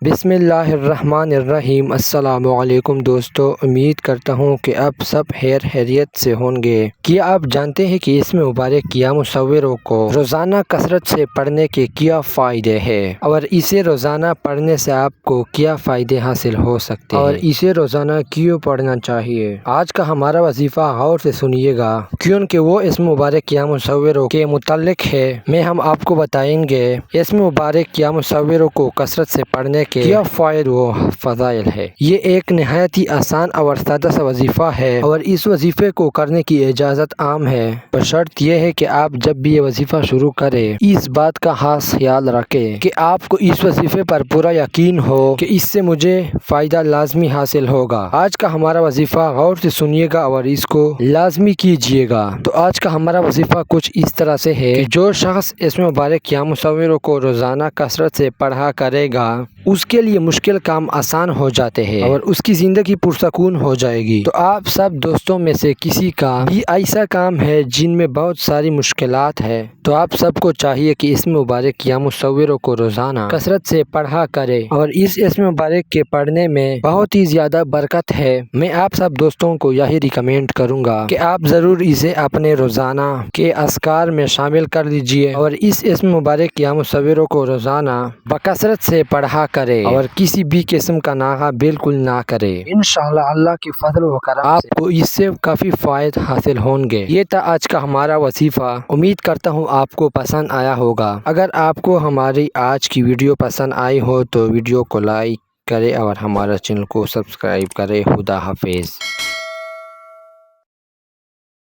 بسم اللہ الرحمن الرحیم۔ السلام علیکم دوستو، امید کرتا ہوں کہ آپ سب خیر خیریت سے ہوں گے۔ کیا آپ جانتے ہیں کہ اس میں مبارک قیام مصوروں کو روزانہ کثرت سے پڑھنے کے کیا فائدے ہیں، اور اسے روزانہ پڑھنے سے آپ کو کیا فائدے حاصل ہو سکتے ہیں، اور اسے روزانہ کیوں پڑھنا چاہیے؟ آج کا ہمارا وظیفہ غور سے سنیے گا، کیونکہ وہ اس میں مبارک قیام مصوروں کے متعلق ہے۔ ہم آپ کو بتائیں گے اس میں مبارک قیام مصوروں کو کثرت سے پڑھنے کے کیا فائدے و فضائل ہے۔ یہ ایک نہایت ہی آسان اور سادہ سا وظیفہ ہے، اور اس وظیفے کو کرنے کی اجازت عام ہے، بشرط یہ ہے کہ آپ جب بھی یہ وظیفہ شروع کریں اس بات کا خاص خیال رکھیں کہ آپ کو اس وظیفے پر پورا یقین ہو کہ اس سے مجھے فائدہ لازمی حاصل ہوگا۔ آج کا ہمارا وظیفہ غور سے سنیے گا اور اس کو لازمی کیجیے گا۔ تو آج کا ہمارا وظیفہ کچھ اس طرح سے ہے کہ جو شخص اس میں مبارک قیام مصوروں کو روزانہ کثرت سے پڑھا کرے گا اس کے لیے مشکل کام آسان ہو جاتے ہیں، اور اس کی زندگی پرسکون ہو جائے گی۔ تو آپ سب دوستوں میں سے کسی کا بھی ایسا کام ہے جن میں بہت ساری مشکلات ہے، تو آپ سب کو چاہیے کہ اس میں مبارک قیام مصوروں کو روزانہ کثرت سے پڑھا کرے، اور اس مبارک کے پڑھنے میں بہت ہی زیادہ برکت ہے۔ میں آپ سب دوستوں کو یہی ریکمینڈ کروں گا کہ آپ ضرور اسے اپنے روزانہ کے اذکار میں شامل کر لیجئے، اور اس مبارک قیام مصوروں کو روزانہ بکثرت سے پڑھا کرے، اور کسی بھی قسم کا ناغہ بالکل نہ کرے۔ انشاءاللہ اللہ کی فضل و کرم آپ کو اس سے کافی فائدے حاصل ہوں گے۔ یہ تھا آج کا ہمارا وظیفہ، امید کرتا ہوں آپ کو پسند آیا ہوگا۔ اگر آپ کو ہماری آج کی ویڈیو پسند آئی ہو تو ویڈیو کو لائک کرے اور ہمارا چینل کو سبسکرائب کرے۔ خدا حافظ۔